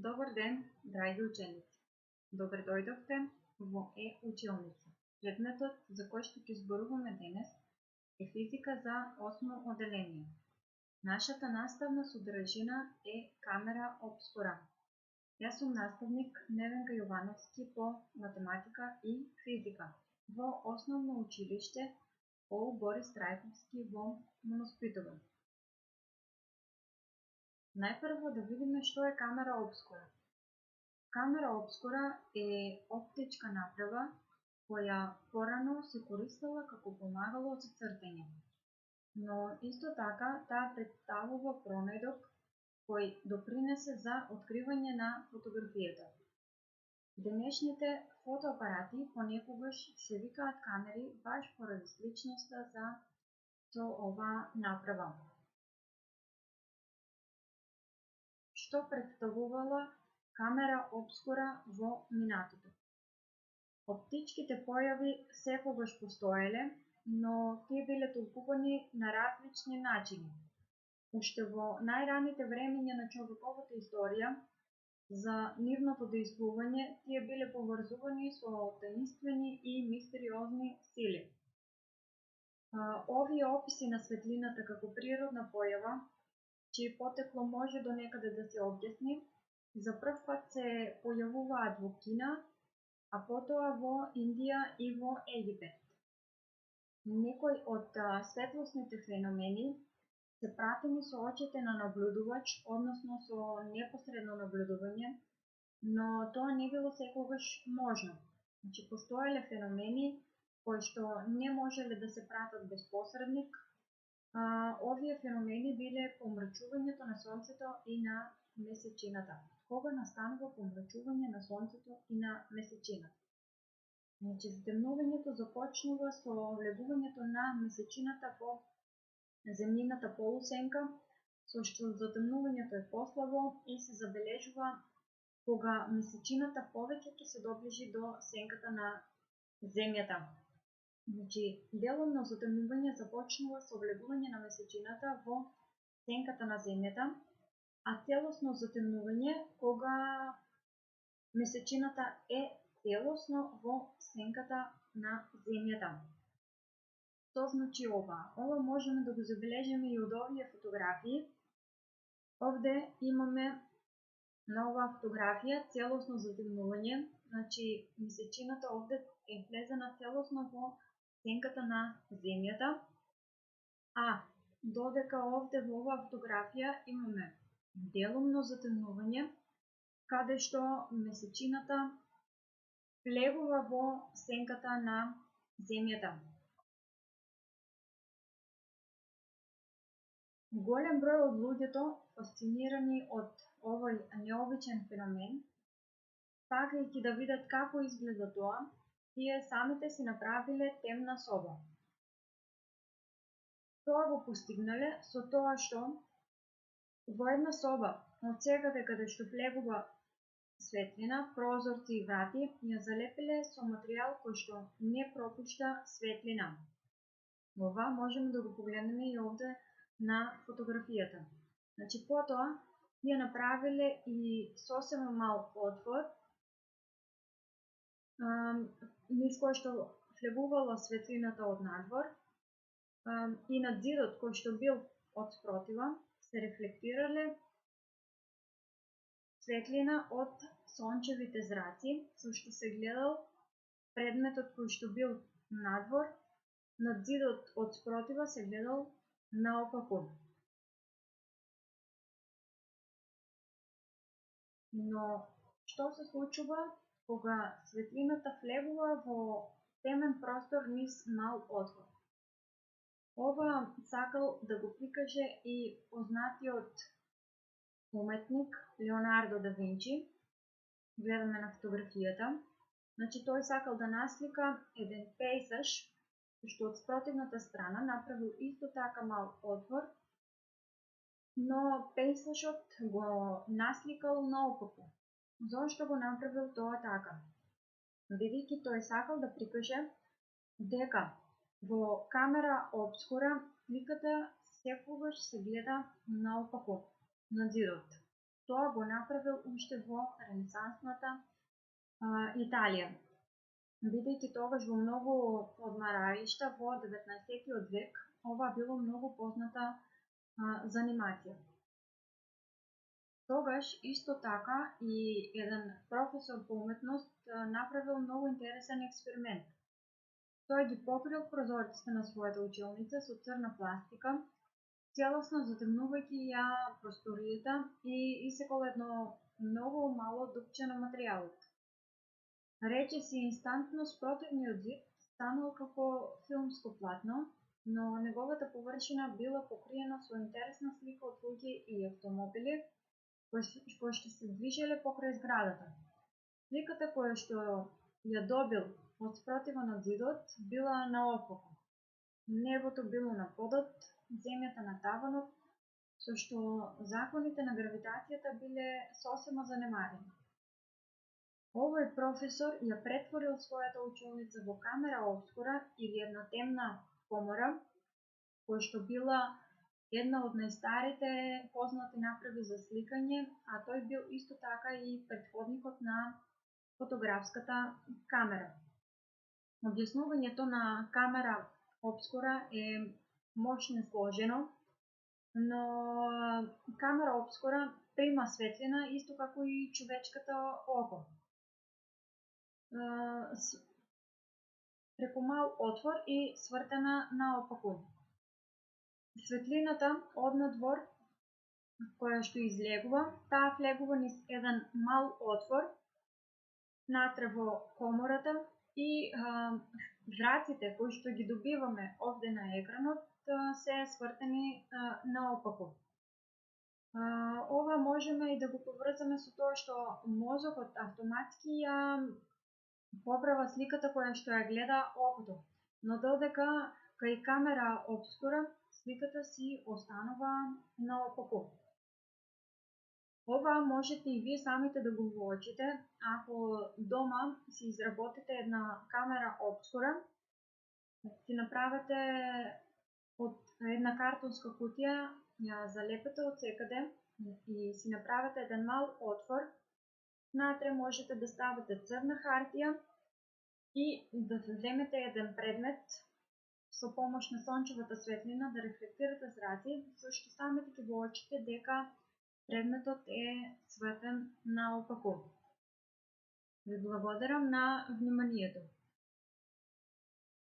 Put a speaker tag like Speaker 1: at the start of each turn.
Speaker 1: Добар ден, драги ученици! Добре дојдовте во училница. Предметот за кој што ќе зборуваме денес е физика за 8 оделение. Нашата наставна содржина е камера обскура. Јас сум наставник Невенка Јовановски по математика и физика во Основно училиште О. Борис Трајковски во Моноспитово. Најпрво да видиме што е камера обскура. Камера обскура е оптичка направа која порано се користела како помагало за цртање, но исто така таа претставува пронајдок кој допринесе за откривање на фотографијата. Денешните фотоапарати понекогаш се викаат камери баш поради сличноста со оваа направа. Што претставувала камера обскура во минатото? Оптичките појави секогаш постоеле, но тие биле толкувани на различни начини. Уште во најраните времиња на човековата историја, за нивното дејствување тие биле поврзувани со таинствени и мистериозни сили. Овие описи на светлината како природна појава, чие потекло може до некаде да се објасни, за прв пат се појавуваат во Кина, а потоа во Индија и во Египет. Некои од светлосните феномени се пратени со очите на наблюдувач, односно со непосредно наблюдување, но тоа не било секогаш можно. Значи, постоеле феномени кои што не можеле да се пратат без посредник. Овие феномени биле помрачувањето на Сонцето и на месечината. Кога настанува помрачување на Сонцето и на месечината? Значи, затемнувањето започнува со влегувањето на месечината во земјината полусенка, со што затемнувањето е послабо и се забележува кога месечината повеќе ќе се доближи до сенката на земјата. Значи, делумно затемнување започнува со влегување на месечината во сенката на земјата, а целосно затемнување кога месечината е целосно во сенката на земјата. Што значи ова? Ова можеме да го забележиме и од овие фотографии. Овде имаме на оваа фотографија целосно затемнување, значи месечината овде е влезена целосно во сенката на земјата, а додека овде во оваа фотографија имаме делумно затемнување, каде што месечината влегува во сенката на земјата. Голем број од луѓето, фасцинирани од овој необичен феномен, сакајќи да видат како изгледа тоа, тие самите си направиле темна соба. Тоа го постигнале со тоа што во една соба, од секаде каде што влегува светлина, прозорци и врати, ја залепиле со материјал кој што не пропушта светлина. Ова можеме да го погледнеме и овде на фотографијата. Значи, потоа, тие направиле и сосема мал отвор, низ кој што влегувала светлината од надвор, и над зидот кој што бил од спротива, се рефлектирале светлина од сончевите зраци, со што се гледал предметот кој што бил надвор, над зидот од спротива се гледал наопаку. Но што се случува кога светлината влегува во темен простор низ мал отвор? Ова сакал да го прикаже и познатиот уметник Леонардо да Винчи. Гледаме на фотографијата. Значи, тој сакал да наслика еден пејзаж, што од спротивната страна направил исто така мал отвор, но пејзажот го насликал наопаку. Зошто го направил тоа така? Бидејќи тој сакал да прикаже дека во камера обскура сликата секогаш се гледа наопаку на зидот. тоа го направил уште во ренесансната Италија. Бидејќи тогаш во многу одмараишта во 19 век, ова било многу позната занимација. Тогаш исто така и еден професор по уметност направил многу интересен експеримент. Тој ги покрил прозорците на својата училница со црна пластика, целосно затемнувајќи ја просторијата и исекол едно многу мало дупче на материјалот. Речиси инстантно спротивниот зид станал како филмско платно, но неговата површина била покриена со интересна слика од луѓе и автомобили кои што се движеле покрај зградата. Сликата која што ја добил од спротиван од зидот била наопаку. Небото било на подот, земјата на таванот, со што законите на гравитацијата биле сосема занемарени. Овој професор ја претворил својата училница во камера обскура или една темна комора, која што била една од најстарите познати направи за сликање, а тој бил исто така и претходникот на фотографската камера. Објаснувањето на камера обскура е мошно сложено, но камера обскура прима светлина исто како и човечкото око. Преку мал отвор и свртена наопаку. Светлината однадвор која што излегува, таа влегува низ еден мал отвор натре во комората и враците кои што ги добиваме овде на екранот се свртени наопаку. Ова можеме и да го поврзаме со тоа што мозокот автоматски ја поправа сликата која што ја гледа окото, но додека кај камера обскура сликата си останува наопаку. Ова можете и вие самите да го воочите, ако дома си изработите една камера обскура, си направите од една картонска кутија, ја залепете од секаде и си направите еден мал отвор, натре можете да ставите црна хартија и да земете еден предмет со помош на сончевата светлина да рефлектирате зраци, со што самите ќе воочите дека предметот е светен наопаку. Ви благодарам на вниманието.